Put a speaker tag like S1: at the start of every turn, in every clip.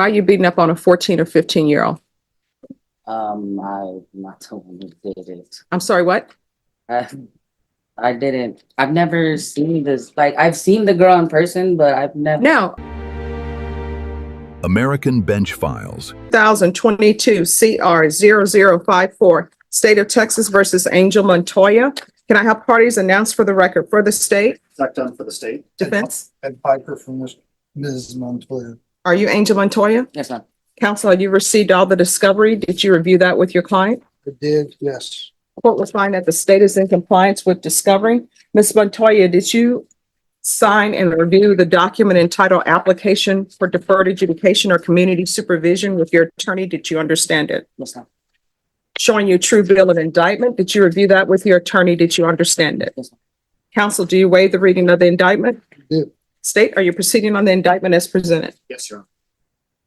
S1: Why are you beating up on a 14 or 15-year-old?
S2: I'm not the one who did it.
S1: I'm sorry, what?
S2: I didn't. I've never seen this. Like, I've seen the girl in person, but I've never.
S1: Now,
S3: American Bench Files.
S1: 2022 CR 0054, State of Texas versus Angel Montoya. Can I have parties announced for the record for the state?
S4: Zach Dunn for the state.
S1: Defense?
S4: Ed Piper from Ms. Montoya.
S1: Are you Angel Montoya?
S2: Yes, ma'am.
S1: Counsel, you received all the discovery. Did you review that with your client?
S4: I did, yes.
S1: Court will find that the state is in compliance with discovery. Ms. Montoya, did you sign and review the document entitled Application for Deferred Adjudication or Community Supervision with your attorney? Did you understand it?
S2: Yes, ma'am.
S1: Showing you true bill of indictment. Did you review that with your attorney? Did you understand it?
S2: Yes, ma'am.
S1: Counsel, do you waive the reading of the indictment?
S4: I did.
S1: State, are you proceeding on the indictment as presented?
S4: Yes, Your Honor.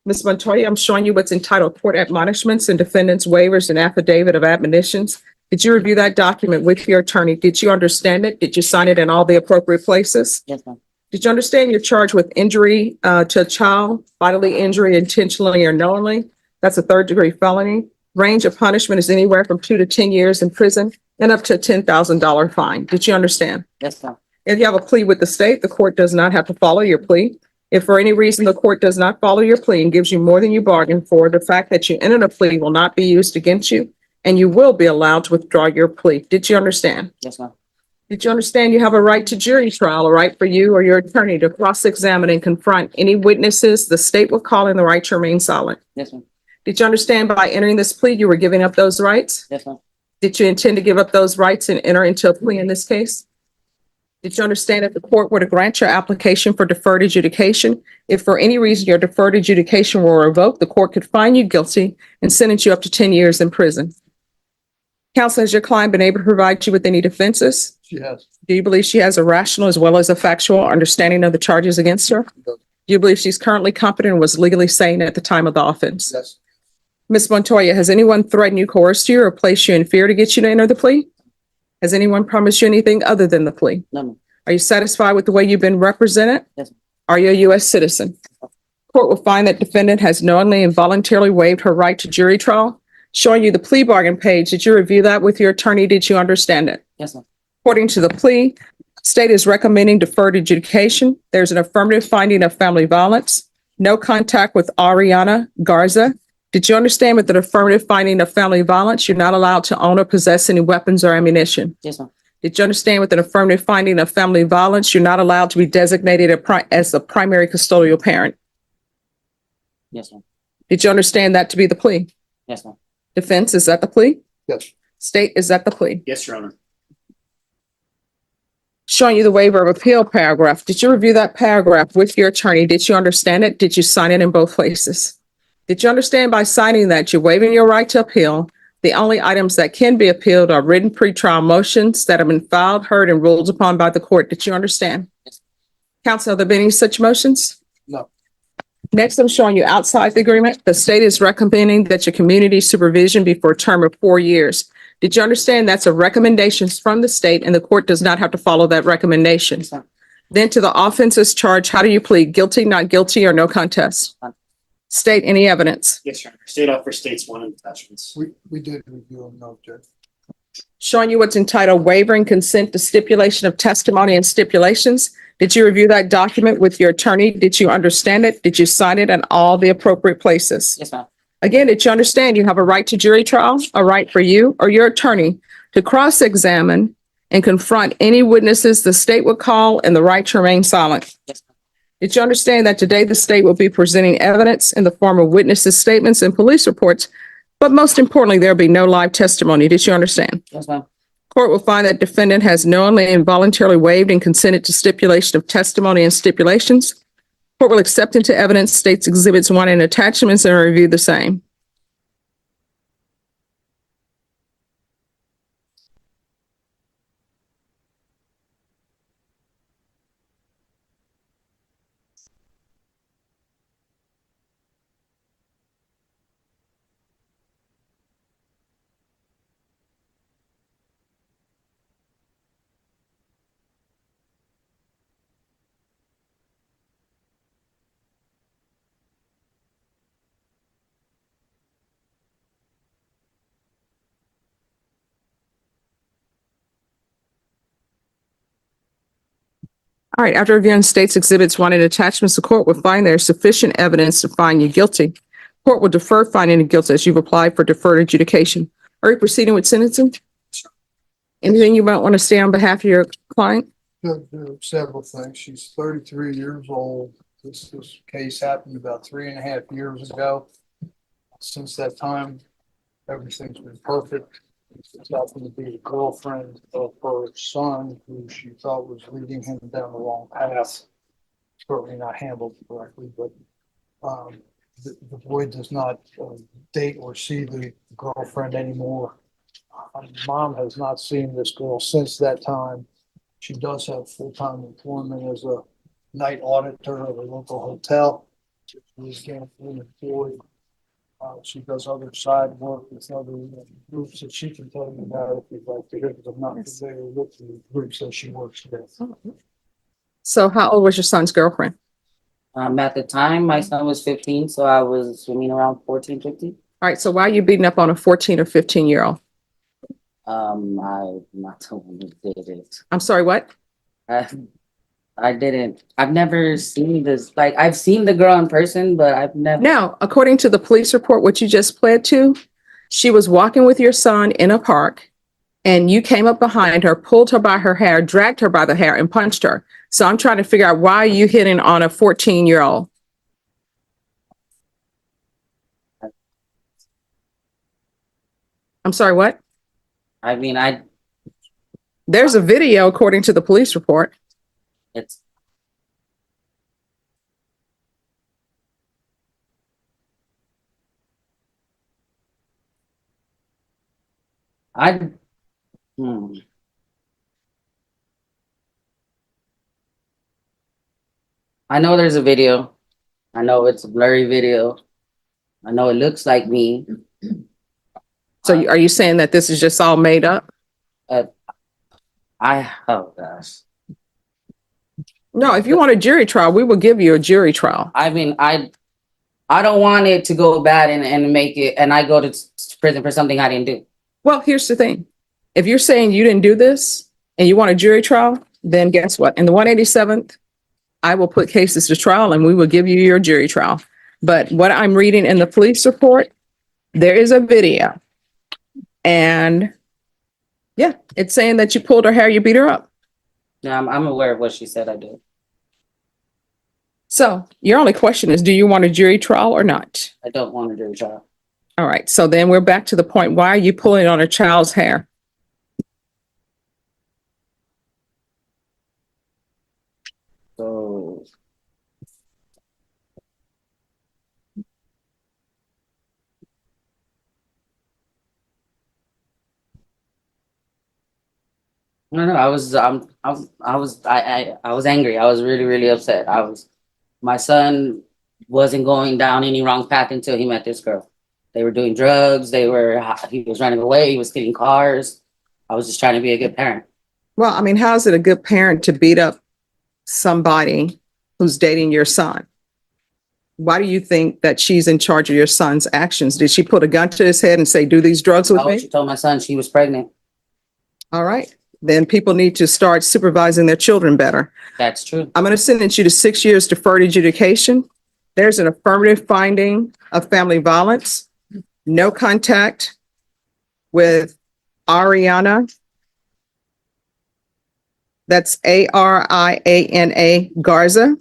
S1: Ms. Montoya, I'm showing you what's entitled Court Admonishments and Defendant's Waivers and Affidavit of Admonitions. Did you review that document with your attorney? Did you understand it? Did you sign it in all the appropriate places?
S2: Yes, ma'am.
S1: Did you understand you're charged with injury to a child, bodily injury intentionally or knowingly? That's a third-degree felony. Range of punishment is anywhere from 2 to 10 years in prison and up to a $10,000 fine. Did you understand?
S2: Yes, ma'am.
S1: If you have a plea with the state, the court does not have to follow your plea. If for any reason the court does not follow your plea and gives you more than you bargained for, the fact that you entered a plea will not be used against you, and you will be allowed to withdraw your plea. Did you understand?
S2: Yes, ma'am.
S1: Did you understand you have a right to jury trial, a right for you or your attorney to cross-examine and confront any witnesses the state will call in the right to remain silent?
S2: Yes, ma'am.
S1: Did you understand by entering this plea, you were giving up those rights?
S2: Yes, ma'am.
S1: Did you intend to give up those rights and enter into a plea in this case? Did you understand if the court were to grant your application for deferred adjudication, if for any reason your deferred adjudication were revoked, the court could find you guilty and sentence you up to 10 years in prison? Counsel, has your client been able to provide you with any defenses?
S4: She has.
S1: Do you believe she has a rational as well as a factual understanding of the charges against her?
S4: Does.
S1: Do you believe she's currently competent and was legally sane at the time of the offense?
S4: Yes.
S1: Ms. Montoya, has anyone threatened you, coerced you, or placed you in fear to get you to enter the plea? Has anyone promised you anything other than the plea?
S2: No, ma'am.
S1: Are you satisfied with the way you've been represented?
S2: Yes, ma'am.
S1: Are you a U.S. citizen? Court will find that defendant has knowingly and voluntarily waived her right to jury trial. Showing you the plea bargain page, did you review that with your attorney? Did you understand it?
S2: Yes, ma'am.
S1: According to the plea, state is recommending deferred adjudication. There's an affirmative finding of family violence, no contact with Ariana Garza. Did you understand with the affirmative finding of family violence, you're not allowed to own or possess any weapons or ammunition?
S2: Yes, ma'am.
S1: Did you understand with an affirmative finding of family violence, you're not allowed to be designated as the primary custodial parent?
S2: Yes, ma'am.
S1: Did you understand that to be the plea?
S2: Yes, ma'am.
S1: Defense, is that the plea?
S4: Yes.
S1: State, is that the plea?
S4: Yes, Your Honor.
S1: Showing you the waiver of appeal paragraph. Did you review that paragraph with your attorney? Did you understand it? Did you sign it in both places? Did you understand by signing that you're waiving your right to appeal? The only items that can be appealed are written pretrial motions that have been filed, heard, and ruled upon by the court. Did you understand?
S2: Yes.
S1: Counsel, have there been any such motions?
S4: No.
S1: Next, I'm showing you outside the agreement. The state is recommending that your community supervision be for a term of 4 years. Did you understand that's a recommendation from the state and the court does not have to follow that recommendation?
S2: Yes, ma'am.
S1: Then to the offenses charged, how do you plead? Guilty, not guilty, or no contest?
S2: Ma'am.
S1: State, any evidence?
S4: Yes, Your Honor. State offer states one and attachments. We did review them, no, Judge.
S1: Showing you what's entitled Wavering Consent to Stipulation of Testimony and Stipulations. Did you review that document with your attorney? Did you understand it? Did you sign it in all the appropriate places?
S2: Yes, ma'am.
S1: Again, did you understand you have a right to jury trial, a right for you or your attorney to cross-examine and confront any witnesses the state would call and the right to remain silent?
S2: Yes, ma'am.
S1: Did you understand that today the state will be presenting evidence in the form of witnesses' statements and police reports, but most importantly, there'll be no live testimony? Did you understand?
S2: Yes, ma'am.
S1: Court will find that defendant has knowingly and voluntarily waived and consented to stipulation of testimony and stipulations. Court will accept into evidence states exhibits 1 and attachments and review the same. All right, after reviewing state's exhibits one and attachments, the court will find there is sufficient evidence to find you guilty. Court will defer finding you guilty as you've applied for deferred adjudication. Are you proceeding with sentencing? Anything you might want to say on behalf of your client?
S3: Several things. She's 33 years old. This case happened about 3.5 years ago. Since that time, everything's been perfect. It's happened to be the girlfriend of her son, who she thought was leading him down the wrong path. Certainly not handled correctly, but the boy does not date or see the girlfriend anymore. Mom has not seen this girl since that time. She does have full-time employment as a night auditor of a local hotel. She's gainfully employed. She does other side work with other groups that she can tell you about if you'd like to hear, because I'm not familiar with the groups that she works with.
S1: So how old was your son's girlfriend?
S2: At the time, my son was 15, so I was swimming around 14, 15.
S1: All right, so why are you beating up on a 14 or 15-year-old?
S2: I'm not the one who did it.
S1: I'm sorry, what?
S2: I didn't. I've never seen this. Like, I've seen the girl in person, but I've never.
S1: Now, according to the police report, what you just pled to, she was walking with your son in a park and you came up behind her, pulled her by her hair, dragged her by the hair and punched her. So I'm trying to figure out why you hitting on a 14-year-old. I'm sorry, what?
S2: I mean,
S1: There's a video according to the police report.
S2: it's. I. Hmm. I know there's a video. I know it's a blurry video. I know it looks like me.
S1: So are you saying that this is just all made up?
S2: Oh gosh.
S1: No, if you want a jury trial, we will give you a jury trial.
S2: I mean, I don't want it to go bad and make it, and I go to prison for something I didn't do.
S1: Well, here's the thing. If you're saying you didn't do this and you want a jury trial, then guess what? In the 187th, I will put cases to trial and we will give you your jury trial. But what I'm reading in the police report, there is a video. And yeah, it's saying that you pulled her hair, you beat her up.
S2: Yeah, I'm aware of what she said I did.
S1: So your only question is, do you want a jury trial or not?
S2: I don't want to do a trial.
S1: All right. So then we're back to the point. Why are you pulling on a child's hair?
S2: So I don't know. I was angry. I was really, really upset. My son wasn't going down any wrong path until he met this girl. They were doing drugs. He was running away. He was stealing cars. I was just trying to be a good parent.
S1: Well, I mean, how is it a good parent to beat up somebody who's dating your son? Why do you think that she's in charge of your son's actions? Did she put a gun to his head and say, do these drugs with me?
S2: She told my son she was pregnant.
S1: All right. Then people need to start supervising their children better.
S2: That's true.
S1: I'm going to sentence you to 6 years deferred adjudication. There's an affirmative finding of family violence, no contact with Ariana. That's Ariana Garza.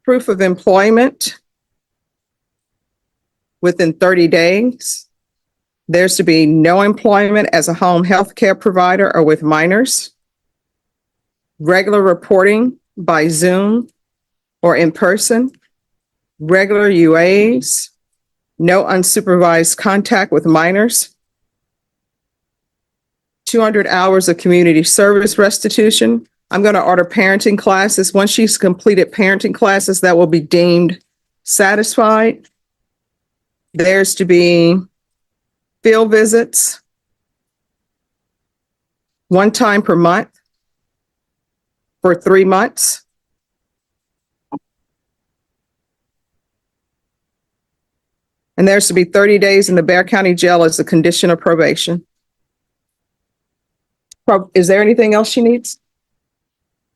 S1: Proof of employment within 30 days. There's to be no employment as a home health care provider or with minors. Regular reporting by Zoom or in person. Regular UAs. No unsupervised contact with minors. 200 hours of community service restitution. I'm going to order parenting classes. Once she's completed parenting classes, that will be deemed satisfied. There's to be field visits, 1 time per month for 3 months. And there's to be 30 days in the Bexar County Jail as a condition of probation. Is there anything else she needs?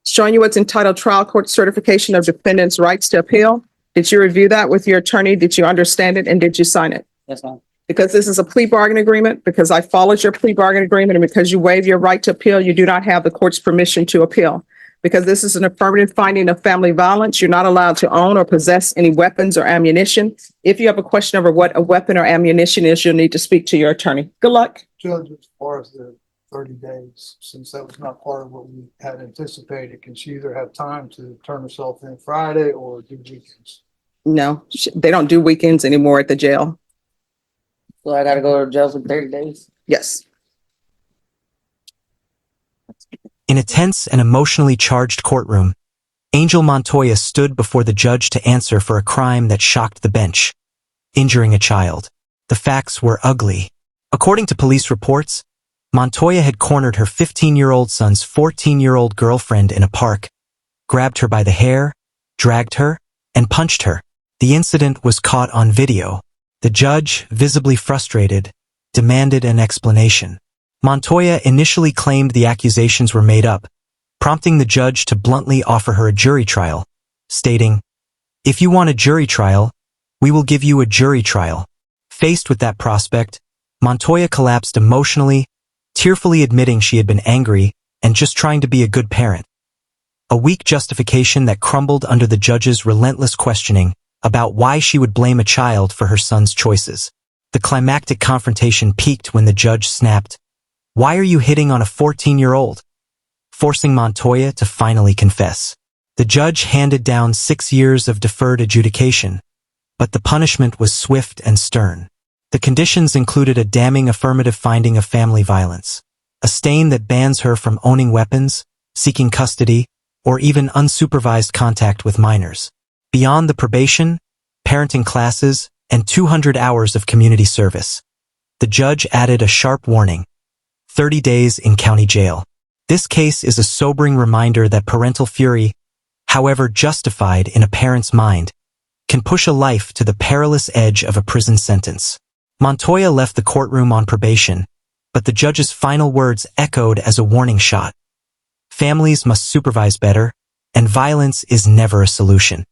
S1: showing you what's entitled Trial Court Certification of Defendant's Rights to Appeal. Did you review that with your attorney? Did you understand it and did you sign it?
S2: Yes, ma'am.
S1: Because this is a plea bargain agreement, because I followed your plea bargain agreement, and because you waive your right to appeal, you do not have the court's permission to appeal. Because this is an affirmative finding of family violence, you're not allowed to own or possess any weapons or ammunition. If you have a question over what a weapon or ammunition is, you'll need to speak to your attorney. Good luck.
S3: Judge, as far as the 30 days, since that was not part of what we had anticipated, can she either have time to turn herself in Friday or do weekends?
S1: No, they don't do weekends anymore at the jail.
S2: So I gotta go to jail for 30 days?
S1: Yes.
S5: In a tense and emotionally charged courtroom, Angel Montoya stood before the judge to answer for a crime that shocked the bench, injuring a child. The facts were ugly. According to police reports, Montoya had cornered her 15-year-old son's 14-year-old girlfriend in a park, grabbed her by the hair, dragged her, and punched her. The incident was caught on video. The judge, visibly frustrated, demanded an explanation. Montoya initially claimed the accusations were made up, prompting the judge to bluntly offer her a jury trial, stating, "If you want a jury trial, we will give you a jury trial." Faced with that prospect, Montoya collapsed emotionally, tearfully admitting she had been angry and just trying to be a good parent. A weak justification that crumbled under the judge's relentless questioning about why she would blame a child for her son's choices. The climactic confrontation peaked when the judge snapped, "Why are you hitting on a 14-year-old?" forcing Montoya to finally confess. The judge handed down 6 years of deferred adjudication, but the punishment was swift and stern. The conditions included a damning affirmative finding of family violence, a stain that bans her from owning weapons, seeking custody, or even unsupervised contact with minors. Beyond the probation, parenting classes, and 200 hours of community service, the judge added a sharp warning: 30 days in county jail. This case is a sobering reminder that parental fury, however justified in a parent's mind, can push a life to the perilous edge of a prison sentence. Montoya left the courtroom on probation, but the judge's final words echoed as a warning shot. Families must supervise better, and violence is never a solution.